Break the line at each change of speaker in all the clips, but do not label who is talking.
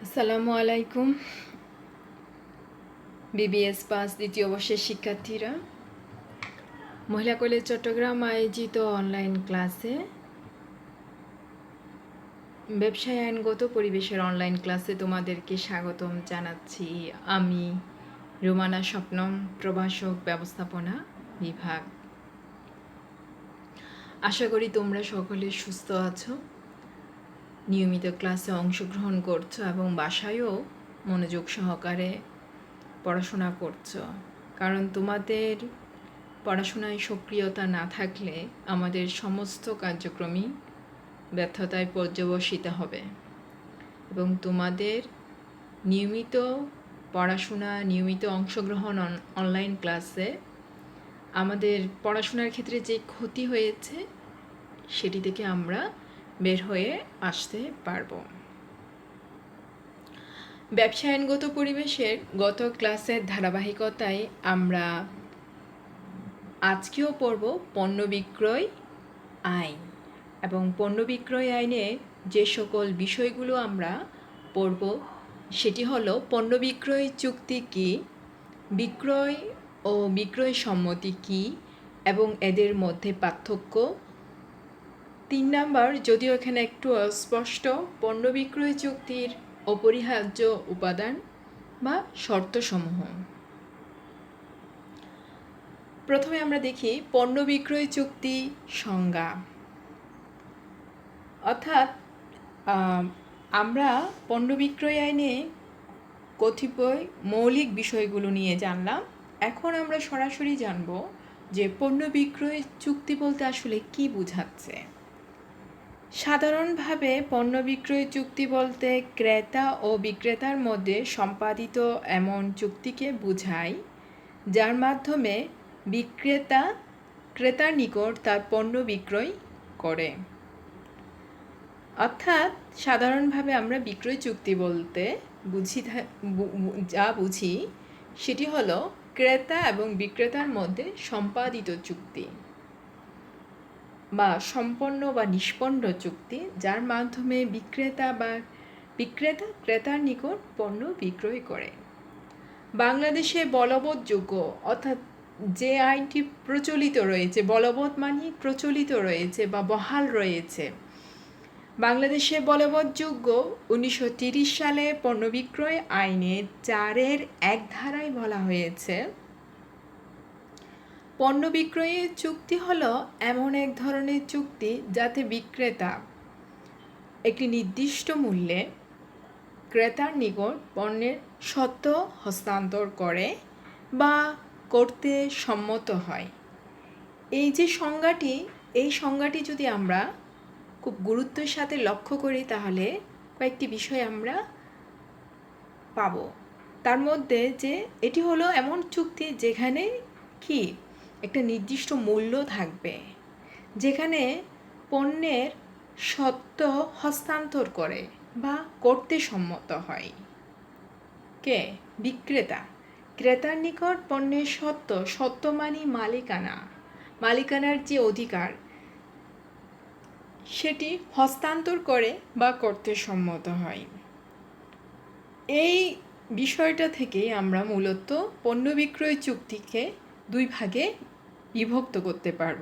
আসসালামু আলাইকুম। BBS pass দ্বিতীয় বর্ষের শিক্ষার্থীরা, মহিলা কলেজ চট্টগ্রাম আয়োজিত অনলাইন ক্লাসে ব্যবসায় আইনগত পরিবেশের অনলাইন ক্লাসে তোমাদেরকে স্বাগতম জানাচ্ছি। আমি রুমানা স্বপ্নম, প্রভাষক ব্যবস্থাপনা বিভাগ। আশা করি তোমরা সকলে সুস্থ আছো, নিয়মিত ক্লাসে অংশগ্রহণ করছো এবং বাসায়ও মনোযোগ সহকারে পড়াশোনা করছো। কারণ তোমাদের পড়াশোনায় সক্রিয়তা না থাকলে আমাদের সমস্ত কার্যক্রমই ব্যর্থতায় পর্যবসিত হবে। এবং তোমাদের নিয়মিত পড়াশোনা, নিয়মিত অংশগ্রহণ অনলাইন ক্লাসে আমাদের পড়াশোনার ক্ষেত্রে যে ক্ষতি হয়েছে সেটি থেকে আমরা বের হয়ে আসতে পারব। ব্যবসায়নগত পরিবেশের গত ক্লাসের ধারাবাহিকতায় আমরা আজকেও পড়ব পণ্য বিক্রয় আইন, এবং পণ্য বিক্রয় আইনে যে সকল বিষয়গুলো আমরা পড়ব সেটি হলো পণ্য বিক্রয় চুক্তি কী, বিক্রয় ও বিক্রয় সম্মতি কী এবং এদের মধ্যে পার্থক্য। 3 নাম্বার, যদিও এখানে একটু অস্পষ্ট, পণ্য বিক্রয় চুক্তির অপরিহার্য উপাদান বা শর্তসমূহ। প্রথমে আমরা দেখি পণ্য বিক্রয় চুক্তি সংজ্ঞা। অর্থাৎ আমরা পণ্য বিক্রয় আইনে কতিপয় মৌলিক বিষয়গুলো নিয়ে জানলাম। এখন আমরা সরাসরি জানব যে পণ্য বিক্রয় চুক্তি বলতে আসলে কী বোঝাচ্ছে। সাধারণভাবে পণ্য বিক্রয় চুক্তি বলতে ক্রেতা ও বিক্রেতার মধ্যে সম্পাদিত এমন চুক্তিকে বোঝায় যার মাধ্যমে বিক্রেতা ক্রেতার নিকট তার পণ্য বিক্রয় করে। অর্থাৎ সাধারণভাবে আমরা বিক্রয় চুক্তি বলতে বুঝি সেটি হলো ক্রেতা এবং বিক্রেতার মধ্যে সম্পাদিত চুক্তি বা সম্পন্ন বা নিষ্পন্ন চুক্তি, যার মাধ্যমে বিক্রেতা ক্রেতার নিকট পণ্য বিক্রয় করে। বাংলাদেশে বলবৎযোগ্য, অর্থাৎ যে আইনটি প্রচলিত রয়েছে, বলবৎ মানে প্রচলিত রয়েছে বা বহাল রয়েছে, বাংলাদেশে বলবৎযোগ্য 1930 সালে পণ্য বিক্রয় আইনের 4(1) ধারায় বলা হয়েছে, পণ্য বিক্রয়ের চুক্তি হলো এমন এক ধরনের চুক্তি যাতে বিক্রেতা একটি নির্দিষ্ট মূল্যে ক্রেতার নিকট পণ্যের স্বত্ব হস্তান্তর করে বা করতে সম্মত হয়। এই যে সংজ্ঞাটি, এই সংজ্ঞাটি যদি আমরা খুব গুরুত্বের সাথে লক্ষ্য করি তাহলে কয়েকটি বিষয় আমরা পাব। তার মধ্যে যে এটি হলো এমন চুক্তি যেখানে কি একটা নির্দিষ্ট মূল্য থাকবে, যেখানে পণ্যের স্বত্ব হস্তান্তর করে বা করতে সম্মত হয় কে? বিক্রেতা। ক্রেতার নিকট পণ্যের স্বত্ব মানে মালিকানার যে অধিকার সেটি হস্তান্তর করে বা করতে সম্মত হয়। এই বিষয়টা থেকে আমরা মূলত পণ্য বিক্রয় চুক্তিকে 2 ভাগে বিভক্ত করতে পারব।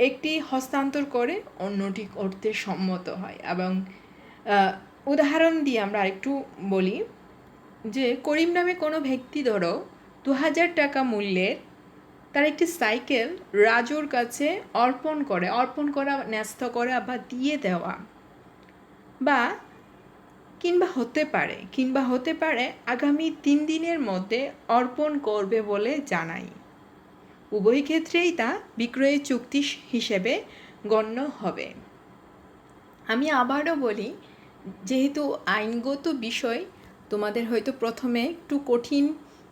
একটি হস্তান্তর করে, অন্যটি করতে সম্মত হয়। এবং উদাহরণ দিয়ে আমরা আরেকটু বলি যে করিম নামে কোনো ব্যক্তি ধরো 2000 টাকা মূল্যের তার একটি সাইকেল রাজুর কাছে অর্পণ করা, ন্যস্ত করা বা দিয়ে দেওয়া, কিংবা হতে পারে আগামী 3 দিনের মধ্যে অর্পণ করবে বলে জানাই। উভয় ক্ষেত্রেই তা বিক্রয়ের চুক্তি হিসেবে গণ্য হবে। আমি আবারও বলি, যেহেতু আইনগত বিষয় তোমাদের হয়তো প্রথমে একটু কঠিন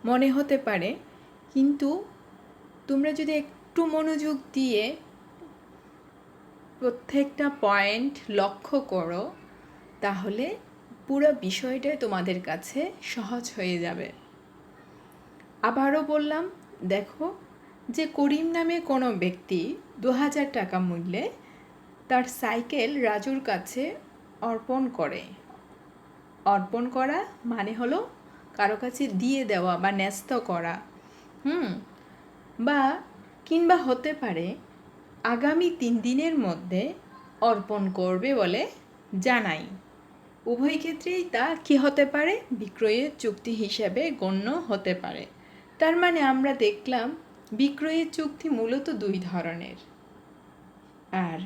মনে হতে পারে, কিন্তু তোমরা যদি একটু মনোযোগ দিয়ে প্রত্যেকটা পয়েন্ট লক্ষ্য করো তাহলে পুরো বিষয়টাই তোমাদের কাছে সহজ হয়ে যাবে। আবারও বললাম, দেখো যে করিম নামে কোনো ব্যক্তি 2000 টাকা মূল্যে তার সাইকেল রাজুর কাছে অর্পণ করে, অর্পণ করা মানে হলো কারো কাছে দিয়ে দেওয়া বা ন্যস্ত করা। বা কিংবা হতে পারে আগামী 3 দিনের মধ্যে অর্পণ করবে বলে জানাই। উভয় ক্ষেত্রেই তা কি হতে পারে, বিক্রয়ের চুক্তি হিসেবে গণ্য হতে পারে। তার মানে আমরা দেখলাম বিক্রয়ের চুক্তি মূলত 2 ধরনের। আর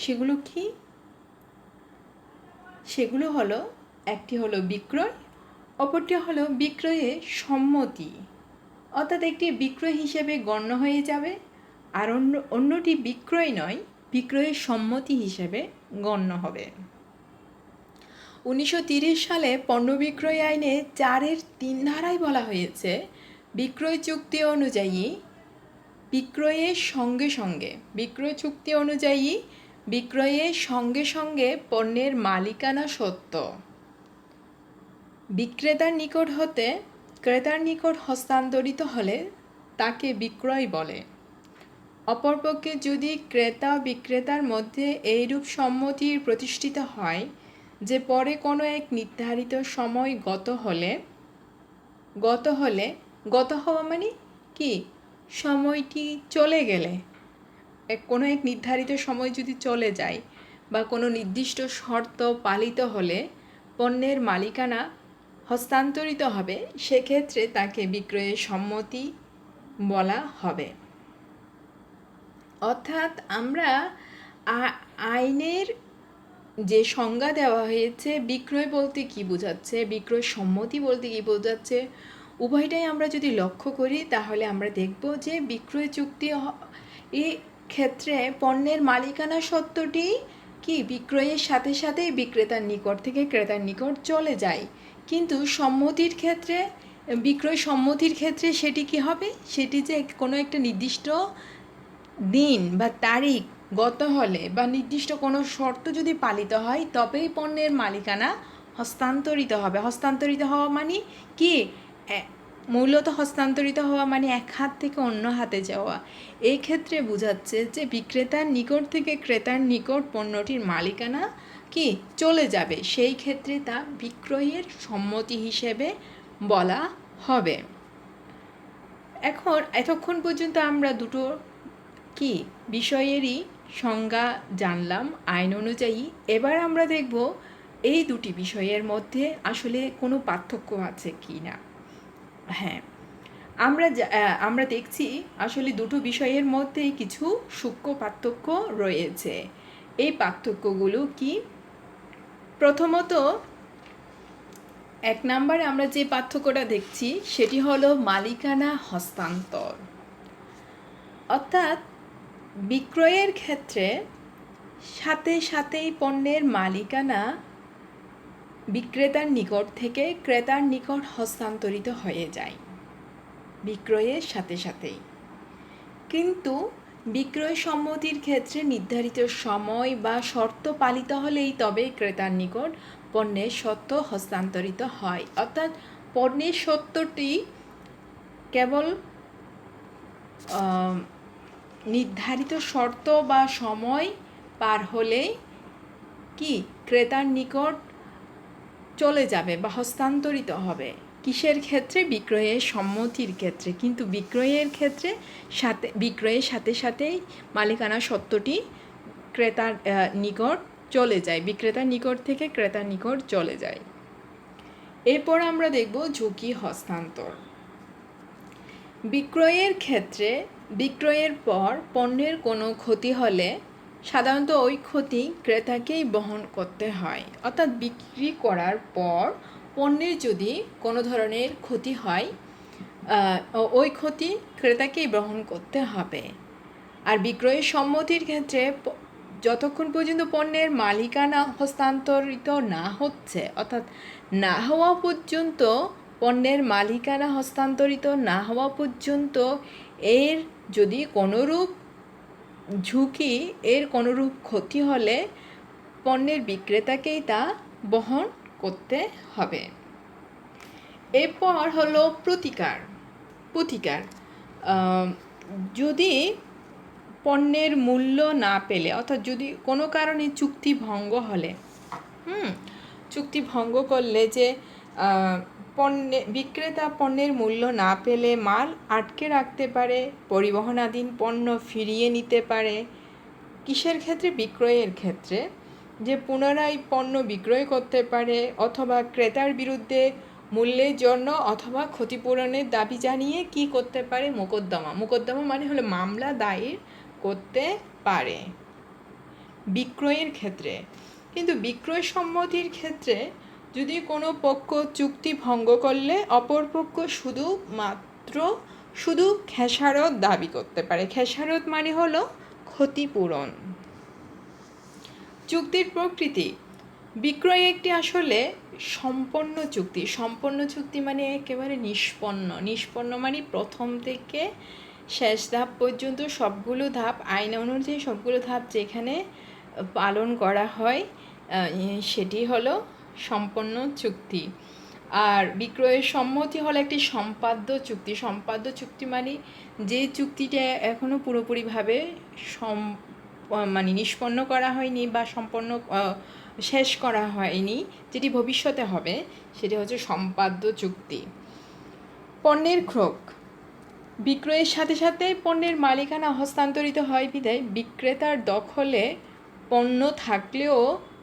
সেগুলো কি? সেগুলো হলো, একটি হলো বিক্রয়, অপরটি হলো বিক্রয়ের সম্মতি, অর্থাৎ একটি বিক্রয় হিসেবে গণ্য হয়ে যাবে, আর অন্যটি বিক্রয় নয়, বিক্রয়ের সম্মতি হিসেবে গণ্য হবে। 1930 সালে পণ্য বিক্রয় আইনে 4-এর 3 ধারায় বলা হয়েছে, বিক্রয় চুক্তি অনুযায়ী বিক্রয়ের সঙ্গে সঙ্গে পণ্যের মালিকানা সত্ত্ব বিক্রেতার নিকট হতে ক্রেতার নিকট হস্তান্তরিত হলে তাকে বিক্রয় বলে। অপরপক্ষে যদি ক্রেতা বিক্রেতার মধ্যে এইরূপ সম্মতি প্রতিষ্ঠিত হয় যে পরে কোনো এক নির্ধারিত সময় গত হওয়া মানে কি, সময়টি চলে গেলে, কোনো এক নির্ধারিত সময় যদি চলে যায় বা কোনো নির্দিষ্ট শর্ত পালিত হলে পণ্যের মালিকানা হস্তান্তরিত হবে, সেক্ষেত্রে তাকে বিক্রয়ের সম্মতি বলা হবে। অর্থাৎ আমরা আইনের যে সংজ্ঞা দেওয়া হয়েছে, বিক্রয় বলতে কি বোঝাচ্ছে, বিক্রয় সম্মতি বলতে কি বোঝাচ্ছে, উভয়টাই আমরা যদি লক্ষ্য করি তাহলে আমরা দেখব যে বিক্রয় চুক্তি এই ক্ষেত্রে পণ্যের মালিকানা সত্ত্বটি কি বিক্রয়ের সাথে সাথেই বিক্রেতার নিকট থেকে ক্রেতার নিকট চলে যায়। কিন্তু বিক্রয় সম্মতির ক্ষেত্রে সেটি কি হবে, সেটি যে কোনো একটা নির্দিষ্ট দিন বা তারিখ গত হলে বা নির্দিষ্ট কোনো শর্ত যদি পালিত হয় তবেই পণ্যের মালিকানা হস্তান্তরিত হবে। হস্তান্তরিত হওয়া মানে কি, মূলত হস্তান্তরিত হওয়া মানে এক হাত থেকে অন্য হাতে যাওয়া। এই ক্ষেত্রে বোঝাচ্ছে যে বিক্রেতার নিকট থেকে ক্রেতার নিকট পণ্যটির মালিকানা কি চলে যাবে, সেই ক্ষেত্রে তা বিক্রয়ের সম্মতি হিসেবে বলা হবে। এতক্ষণ পর্যন্ত আমরা দুটো কি বিষয়েরই সংজ্ঞা জানলাম আইন অনুযায়ী। এবার আমরা দেখব এই দুটি বিষয়ের মধ্যে আসলে কোনো পার্থক্য আছে কি না। হ্যাঁ, আমরা দেখছি আসলে দুটো বিষয়ের মধ্যে কিছু সূক্ষ্ম পার্থক্য রয়েছে। এই পার্থক্যগুলো কি? প্রথমত, 1 নম্বরে আমরা যে পার্থক্যটা দেখছি সেটি হলো মালিকানা হস্তান্তর। অর্থাৎ বিক্রয়ের ক্ষেত্রে সাথে সাথেই পণ্যের মালিকানা বিক্রেতার নিকট থেকে ক্রেতার নিকট হস্তান্তরিত হয়ে যায় বিক্রয়ের সাথে সাথেই। কিন্তু বিক্রয় সম্মতির ক্ষেত্রে নির্ধারিত সময় বা শর্ত পালিত হলেই তবে ক্রেতার নিকট পণ্যের সত্ত্ব হস্তান্তরিত হয়। অর্থাৎ পণ্যের সত্ত্বটি কেবল নির্ধারিত শর্ত বা সময় পার হলেই কি ক্রেতার নিকট চলে যাবে বা হস্তান্তরিত হবে। কিসের ক্ষেত্রে? বিক্রয়ের সম্মতির ক্ষেত্রে। কিন্তু বিক্রয়ের সাথে সাথেই মালিকানা সত্ত্বটি ক্রেতার নিকট চলে যায়, বিক্রেতার নিকট থেকে ক্রেতার নিকট চলে যায়। এরপর আমরা দেখব ঝুঁকি হস্তান্তর। বিক্রয়ের ক্ষেত্রে বিক্রয়ের পর পণ্যের কোনো ক্ষতি হলে সাধারণত ওই ক্ষতি ক্রেতাকেই বহন করতে হয়। অর্থাৎ বিক্রি করার পর পণ্যের যদি কোনো ধরনের ক্ষতি হয়, ওই ক্ষতি ক্রেতাকেই বহন করতে হবে। আর বিক্রয়ের সম্মতির ক্ষেত্রে যতক্ষণ পর্যন্ত পণ্যের মালিকানা হস্তান্তরিত না হচ্ছে, অর্থাৎ না হওয়া পর্যন্ত, পণ্যের মালিকানা হস্তান্তরিত না হওয়া পর্যন্ত এর যদি কোনোরূপ ঝুঁকি, এর কোনোরূপ ক্ষতি হলে পণ্যের বিক্রেতাকেই তা বহন করতে হবে। এরপর হলো প্রতিকার। যদি পণ্যের মূল্য না পেলে, অর্থাৎ যদি কোনো কারণে চুক্তি ভঙ্গ হলে চুক্তি ভঙ্গ করলে যে বিক্রেতা পণ্যের মূল্য না পেলে মাল আটকে রাখতে পারে, পরিবহনাধীন পণ্য ফিরিয়ে নিতে পারে। কিসের ক্ষেত্রে? বিক্রয়ের ক্ষেত্রে, যে পুনরায় পণ্য বিক্রয় করতে পারে, অথবা ক্রেতার বিরুদ্ধে মূল্যের জন্য অথবা ক্ষতিপূরণের দাবি জানিয়ে কি করতে পারে? মোকদ্দমা মানে হলো মামলা দায়ের করতে পারে বিক্রয়ের ক্ষেত্রে। কিন্তু বিক্রয় সম্মতির ক্ষেত্রে যদি কোনো পক্ষ চুক্তি ভঙ্গ করলে অপর পক্ষ শুধু খেসারত দাবি করতে পারে। খেসারত মানে হলো ক্ষতিপূরণ। চুক্তির প্রকৃতি: বিক্রয় একটি আসলে সম্পন্ন চুক্তি। সম্পন্ন চুক্তি মানে একেবারে নিষ্পন্ন মানে প্রথম থেকে শেষ ধাপ পর্যন্ত সবগুলো ধাপ, আইন অনুযায়ী সবগুলো ধাপ যেখানে পালন করা হয় সেটি হলো সম্পন্ন চুক্তি। আর বিক্রয়ের সম্মতি হলো একটি সম্পাদ্য চুক্তি। সম্পাদ্য চুক্তি মানে যে চুক্তিটা এখনও পুরোপুরিভাবে নিষ্পন্ন করা হয়নি বা শেষ করা হয়নি, যেটি ভবিষ্যতে হবে, সেটি হচ্ছে সম্পাদ্য চুক্তি। পণ্যের ক্রোক: বিক্রয়ের সাথে সাথে পণ্যের মালিকানা হস্তান্তরিত হয় বিধায় বিক্রেতার দখলে পণ্য থাকলেও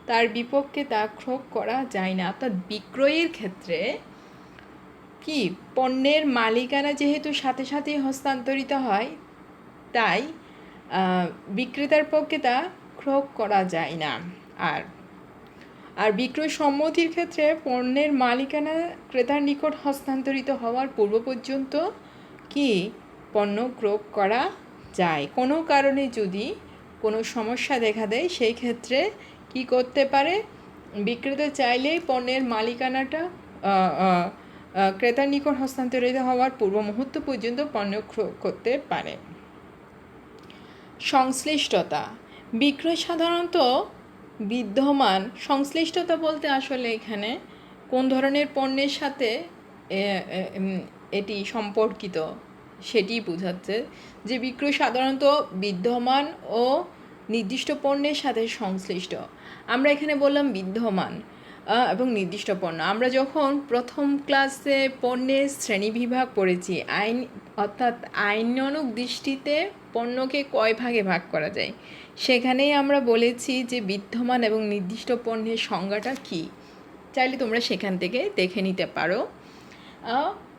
তার বিপক্ষে তা ক্রোক করা যায় না। অর্থাৎ বিক্রয়ের ক্ষেত্রে কি পণ্যের মালিকানা যেহেতু সাথে সাথেই হস্তান্তরিত হয়, তাই বিক্রেতার পক্ষে তা ক্রোক করা যায় না। আর বিক্রয় সম্মতির ক্ষেত্রে পণ্যের মালিকানা ক্রেতার নিকট হস্তান্তরিত হওয়ার পূর্ব পর্যন্ত কি পণ্য ক্রোক করা যায়। কোনো কারণে যদি কোনো সমস্যা দেখা দেয়, সেই ক্ষেত্রে কি করতে পারে? বিক্রেতা চাইলেই পণ্যের মালিকানাটা ক্রেতার নিকট হস্তান্তরিত হওয়ার পূর্ব মুহূর্ত পর্যন্ত পণ্য ক্রোক করতে পারে। সংশ্লিষ্টতা: বিক্রয় সাধারণত বিদ্যমান। সংশ্লিষ্টতা বলতে আসলে এখানে কোন ধরনের পণ্যের সাথে এটি সম্পর্কিত সেটি বোঝাচ্ছে। যে বিক্রয় সাধারণত বিদ্যমান ও নির্দিষ্ট পণ্যের সাথে সংশ্লিষ্ট। আমরা এখানে বললাম বিদ্যমান এবং নির্দিষ্ট পণ্য। আমরা যখন প্রথম ক্লাসে পণ্যের শ্রেণীবিভাগ পড়েছি, অর্থাৎ আইনানুগ দৃষ্টিতে পণ্যকে কয় ভাগে ভাগ করা যায়, সেখানেই আমরা বলেছি যে বিদ্যমান এবং নির্দিষ্ট পণ্যের সংজ্ঞাটা কী। চাইলে তোমরা সেখান থেকে দেখে নিতে পারো।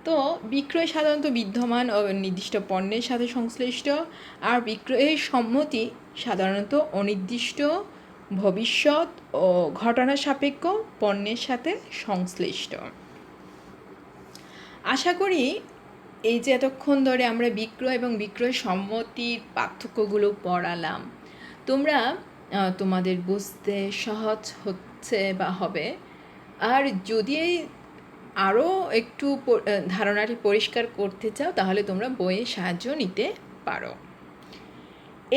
তো বিক্রয় সাধারণত বিদ্যমান ও নির্দিষ্ট পণ্যের সাথে সংশ্লিষ্ট, আর বিক্রয়ের সম্মতি সাধারণত অনির্দিষ্ট ভবিষ্যৎ ও ঘটনা সাপেক্ষ পণ্যের সাথে সংশ্লিষ্ট। আশা করি এই যে এতক্ষণ ধরে আমরা বিক্রয় এবং বিক্রয় সম্মতির পার্থক্যগুলো পড়ালাম, তোমরা তোমাদের বুঝতে সহজ হচ্ছে বা হবে। আর যদি আরও একটু ধারণাটি পরিষ্কার করতে চাও, তাহলে তোমরা বইয়ের সাহায্য নিতে পারো।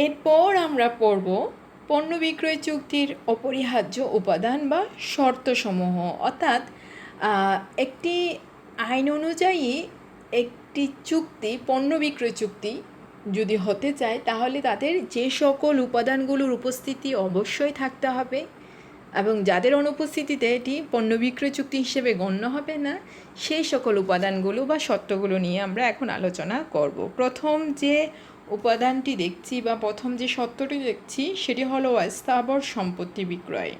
এরপর আমরা পড়ব পণ্য বিক্রয় চুক্তির অপরিহার্য উপাদান বা শর্তসমূহ। অর্থাৎ একটি আইন অনুযায়ী একটি চুক্তি, পণ্য বিক্রয় চুক্তি যদি হতে চায়, তাহলে তাদের যে সকল উপাদানগুলোর উপস্থিতি অবশ্যই থাকতে হবে এবং যাদের অনুপস্থিতিতে এটি পণ্য বিক্রয় চুক্তি হিসেবে গণ্য হবে না, সেই সকল উপাদানগুলো বা শর্তগুলো নিয়ে আমরা এখন আলোচনা করব। প্রথম যে উপাদানটি দেখছি বা প্রথম যে শর্তটি দেখছি, সেটি হলো অস্থাবর সম্পত্তি বিক্রয়।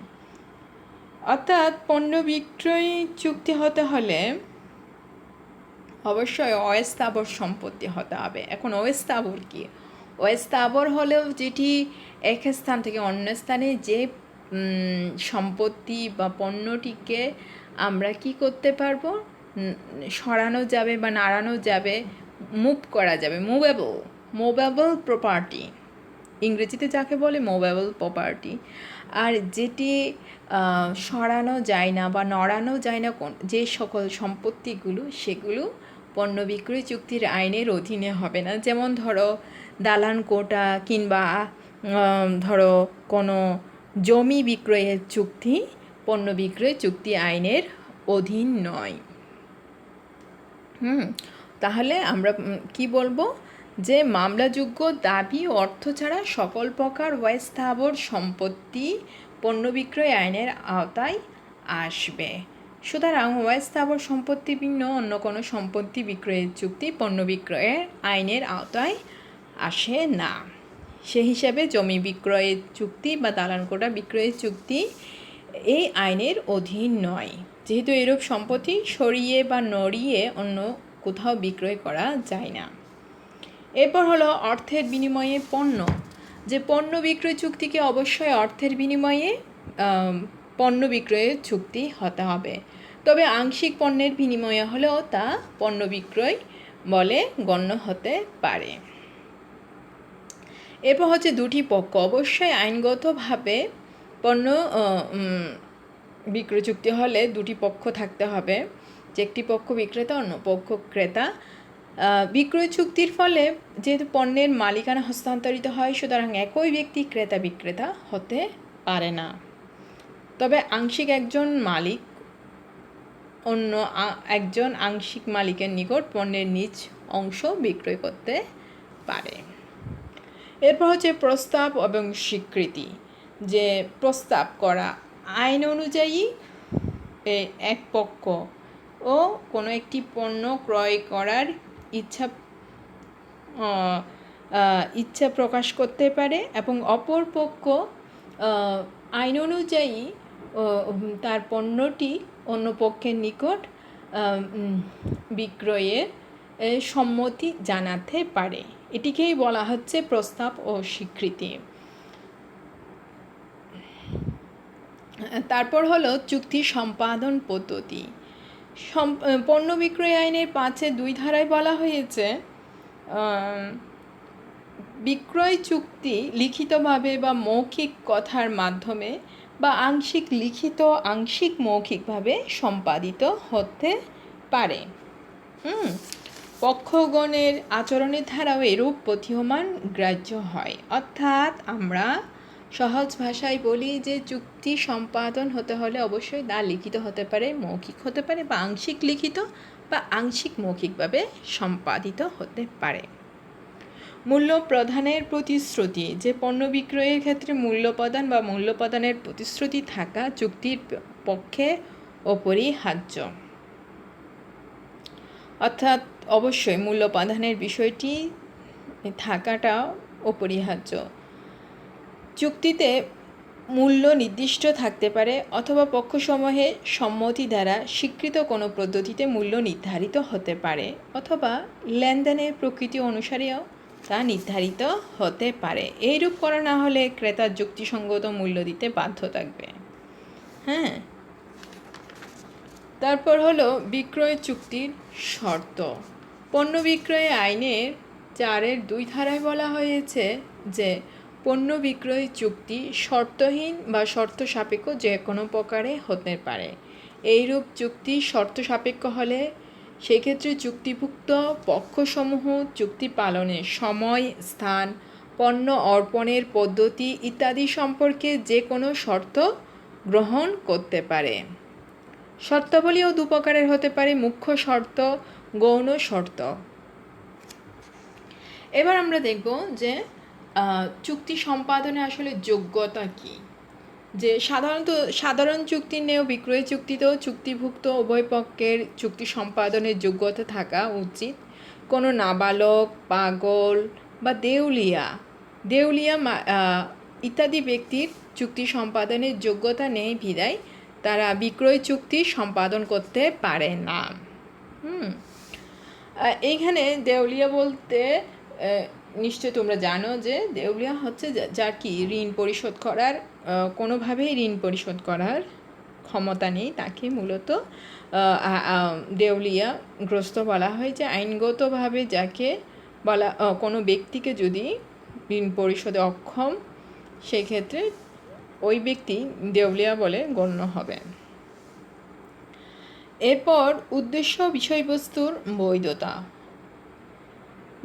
অর্থাৎ পণ্য বিক্রয় চুক্তি হতে হলে অবশ্যই অস্থাবর সম্পত্তি হতে হবে। এখন অস্থাবর কি? অস্থাবর হলেও যেটি এক স্থান থেকে অন্য স্থানে যে সম্পত্তি বা পণ্যটিকে আমরা কি করতে পারবো? সরানো যাবে বা নাড়ানো যাবে, মুভ করা যাবে। মুভেবল প্রপার্টি, ইংরেজিতে যাকে বলে মুভেবল প্রপার্টি। আর যেটি সরানো যায় না বা নড়ানো যায় না, যে সকল সম্পত্তিগুলো, সেগুলো পণ্য বিক্রয় চুক্তির আইনের অধীনে হবে না। যেমন ধরো দালান কোঠা কিংবা ধরো কোনো জমি বিক্রয়ের চুক্তি পণ্য বিক্রয় চুক্তি আইনের অধীন নয়। তাহলে আমরা কি বলবো? যে মামলাযোগ্য দাবি অর্থ ছাড়া সকল প্রকার অস্থাবর সম্পত্তি পণ্য বিক্রয় আইনের আওতায় আসবে। সুতরাং স্থাবর সম্পত্তি ভিন্ন অন্য কোনো সম্পত্তি বিক্রয়ের চুক্তি পণ্য বিক্রয়ের আইনের আওতায় আসে না। সে হিসাবে জমি বিক্রয়ের চুক্তি বা দালানকোঠা বিক্রয়ের চুক্তি এই আইনের অধীন নয়, যেহেতু এরূপ সম্পত্তি সরিয়ে বা নড়িয়ে অন্য কোথাও বিক্রয় করা যায় না। এরপর হলো অর্থের বিনিময়ে পণ্য। যে পণ্য বিক্রয় চুক্তিকে অবশ্যই অর্থের বিনিময়ে পণ্য বিক্রয়ের চুক্তি হতে হবে, তবে আংশিক পণ্যের বিনিময়ে হলেও তা পণ্য বিক্রয় বলে গণ্য হতে পারে। এরপর হচ্ছে দুটি পক্ষ অবশ্যই আইনগতভাবে পণ্য বিক্রয় চুক্তি হলে দুটি পক্ষ থাকতে হবে, যে একটি পক্ষ বিক্রেতা অন্য পক্ষ ক্রেতা। বিক্রয় চুক্তির ফলে যেহেতু পণ্যের মালিকানা হস্তান্তরিত হয়, সুতরাং একই ব্যক্তি ক্রেতা বিক্রেতা হতে পারে না, তবে আংশিক একজন মালিক অন্য একজন আংশিক মালিকের নিকট পণ্যের নিজ অংশ বিক্রয় করতে পারে। এরপর হচ্ছে প্রস্তাব এবং স্বীকৃতি। যে প্রস্তাব করা আইন অনুযায়ী এক পক্ষ ও কোনো একটি পণ্য ক্রয় করার ইচ্ছা প্রকাশ করতে পারে এবং অপর পক্ষ আইন অনুযায়ী তার পণ্যটি অন্য পক্ষের নিকট বিক্রয়ের সম্মতি জানাতে পারে। এটিকেই বলা হচ্ছে প্রস্তাব ও স্বীকৃতি। তারপর হলো চুক্তি সম্পাদন পদ্ধতি। পণ্য বিক্রয় আইনের 5-2 ধারায় বলা হয়েছে, বিক্রয় চুক্তি লিখিতভাবে বা মৌখিক কথার মাধ্যমে বা আংশিক লিখিত আংশিক মৌখিকভাবে সম্পাদিত হতে পারে। পক্ষগণের আচরণের ধারাও এরূপ প্রতীয়মান গ্রাহ্য হয়। অর্থাৎ আমরা সহজ ভাষায় বলি যে চুক্তি সম্পাদন হতে হলে অবশ্যই তা লিখিত হতে পারে, মৌখিক হতে পারে বা আংশিক লিখিত বা আংশিক মৌখিকভাবে সম্পাদিত হতে পারে। মূল্য প্রদানের প্রতিশ্রুতি। যে পণ্য বিক্রয়ের ক্ষেত্রে মূল্য প্রদান বা মূল্য প্রদানের প্রতিশ্রুতি থাকা চুক্তির পক্ষে অপরিহার্য। অর্থাৎ অবশ্যই মূল্য প্রদানের বিষয়টি থাকাটা অপরিহার্য। চুক্তিতে মূল্য নির্দিষ্ট থাকতে পারে অথবা পক্ষসমূহের সম্মতি দ্বারা স্বীকৃত কোনো পদ্ধতিতে মূল্য নির্ধারিত হতে পারে অথবা লেনদেনের প্রকৃতি অনুসারেও তা নির্ধারিত হতে পারে। এইরূপ করা না হলে ক্রেতার যুক্তিসঙ্গত মূল্য দিতে বাধ্য থাকবে। তারপর হলো বিক্রয় চুক্তির শর্ত। পণ্য বিক্রয় আইনের 4-2 ধারায় বলা হয়েছে যে পণ্য বিক্রয় চুক্তি শর্তহীন বা শর্ত সাপেক্ষ যে কোনো প্রকারে হতে পারে। এইরূপ চুক্তি শর্ত সাপেক্ষ হলে সেক্ষেত্রে চুক্তিভুক্ত পক্ষসমূহ চুক্তি পালনের সময়, স্থান, পণ্য অর্পণের পদ্ধতি ইত্যাদি সম্পর্কে যে কোনো শর্ত গ্রহণ করতে পারে। শর্তাবলীও 2 প্রকারের হতে পারে, মুখ্য শর্ত, গৌণ শর্ত। এবার আমরা দেখব যে চুক্তি সম্পাদনে আসলে যোগ্যতা কী। যে সাধারণ চুক্তির ন্যায় বিক্রয় চুক্তিতেও চুক্তিভুক্ত উভয় পক্ষের চুক্তি সম্পাদনের যোগ্যতা থাকা উচিত। কোনো নাবালক, পাগল বা দেউলিয়া ইত্যাদি ব্যক্তির চুক্তি সম্পাদনের যোগ্যতা নেই বিধায় তারা বিক্রয় চুক্তি সম্পাদন করতে পারে না। এইখানে দেউলিয়া বলতে নিশ্চয় তোমরা জানো যে দেউলিয়া হচ্ছে যার কি ঋণ পরিশোধ করার কোনোভাবেই ঋণ পরিশোধ করার ক্ষমতা নেই, তাকে মূলত দেউলিয়াগ্রস্ত বলা হয়। যে আইনগতভাবে যাকে বলা কোনো ব্যক্তিকে যদি ঋণ পরিশোধে অক্ষম, সেক্ষেত্রে ওই ব্যক্তি দেউলিয়া বলে গণ্য হবে। এরপর উদ্দেশ্য বিষয়বস্তুর বৈধতা।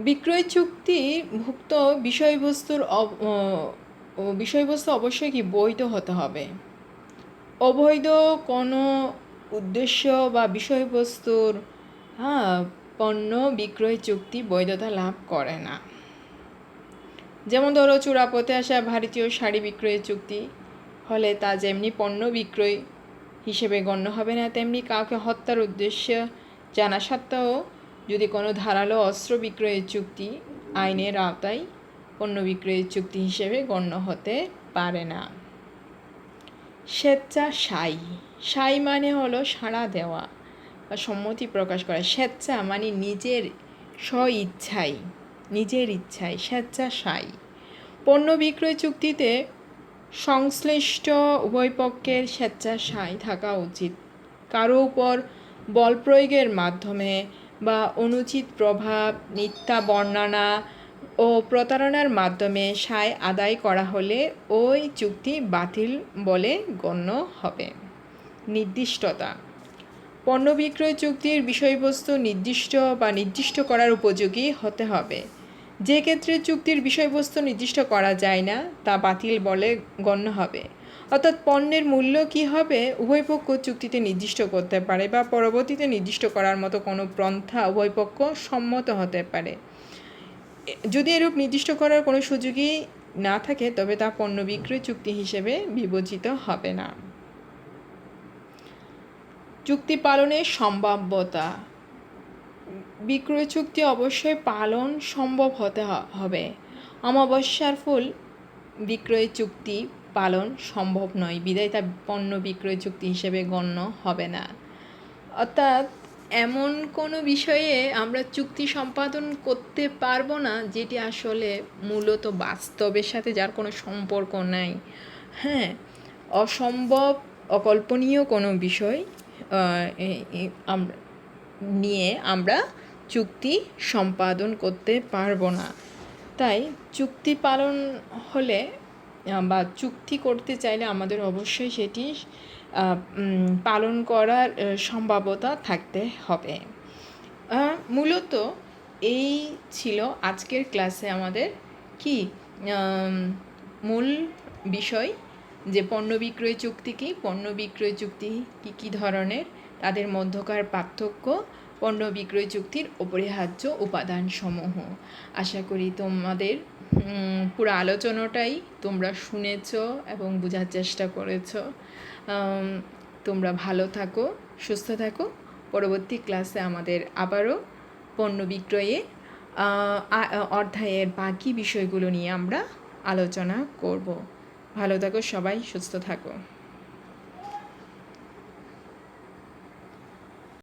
বিক্রয় চুক্তিভুক্ত বিষয়বস্তু অবশ্যই কি বৈধ হতে হবে। অবৈধ কোনো উদ্দেশ্য বা বিষয়বস্তুর পণ্য বিক্রয় চুক্তি বৈধতা লাভ করে না। যেমন ধরো চূড়াপথে আসা ভারতীয় শাড়ি বিক্রয় চুক্তি হলে তা যেমনি পণ্য বিক্রয় হিসেবে গণ্য হবে না। তেমনি কাউকে হত্যার উদ্দেশ্য জানা সত্ত্বেও যদি কোনো ধারালো অস্ত্র বিক্রয়ের চুক্তি আইনের আওতায় পণ্য বিক্রয়ের চুক্তি হিসেবে গণ্য হতে পারে না। স্বেচ্ছাসায়ী, সাই মানে হলো সাড়া দেওয়া বা সম্মতি প্রকাশ করা। স্বেচ্ছা মানে নিজের ইচ্ছায় স্বেচ্ছাসায়ী। পণ্য বিক্রয় চুক্তিতে সংশ্লিষ্ট উভয় পক্ষের স্বেচ্ছাসায়ী থাকা উচিত। কারো উপর বল প্রয়োগের মাধ্যমে বা অনুচিত প্রভাব, মিথ্যা বর্ণনা ও প্রতারণার মাধ্যমে সায় আদায় করা হলে ওই চুক্তি বাতিল বলে গণ্য হবে। নির্দিষ্টতা, পণ্য বিক্রয় চুক্তির বিষয়বস্তু নির্দিষ্ট করার উপযোগী হতে হবে। যে ক্ষেত্রে চুক্তির বিষয়বস্তু নির্দিষ্ট করা যায় না তা বাতিল বলে গণ্য হবে। অর্থাৎ পণ্যের মূল্য কী হবে উভয় পক্ষ চুক্তিতে নির্দিষ্ট করতে পারে বা পরবর্তীতে নির্দিষ্ট করার মতো কোনো পন্থা উভয় পক্ষ সম্মত হতে পারে। যদি এরূপ নির্দিষ্ট করার কোনো সুযোগই না থাকে তবে তা পণ্য বিক্রয় চুক্তি হিসেবে বিবেচিত হবে না। চুক্তি পালনের সম্ভাব্যতা, বিক্রয় চুক্তি অবশ্যই পালন সম্ভব হতে হবে। অমাবস্যার ফুল বিক্রয় চুক্তি পালন সম্ভব নয়, বিধায় তা পণ্য বিক্রয় চুক্তি হিসেবে গণ্য হবে না। অর্থাৎ এমন কোনো বিষয়ে আমরা চুক্তি সম্পাদন করতে পারবো না যেটি আসলে মূলত বাস্তবের সাথে যার কোনো সম্পর্ক নাই। হ্যাঁ, অসম্ভব অকল্পনীয় কোনো বিষয় নিয়ে আমরা চুক্তি সম্পাদন করতে পারবো না। তাই চুক্তি পালন হলে বা চুক্তি করতে চাইলে আমাদের অবশ্যই সেটি পালন করার সম্ভাব্যতা থাকতে হবে। মূলত এই ছিল আজকের ক্লাসে আমাদের কি মূল বিষয়, যে পণ্য বিক্রয় চুক্তি কী, পণ্য বিক্রয় চুক্তি কী কী ধরনের, তাদের মধ্যকার পার্থক্য, পণ্য বিক্রয় চুক্তির অপরিহার্য উপাদানসমূহ। আশা করি তোমাদের পুরো আলোচনাটাই তোমরা শুনেছ এবং বোঝার চেষ্টা করেছ। তোমরা ভালো থাকো, সুস্থ থাকো। পরবর্তী ক্লাসে আমাদের আবারও পণ্য বিক্রয়ের অধ্যায়ের বাকি বিষয়গুলো নিয়ে আমরা আলোচনা করব। ভালো থাকো সবাই, সুস্থ থাকো।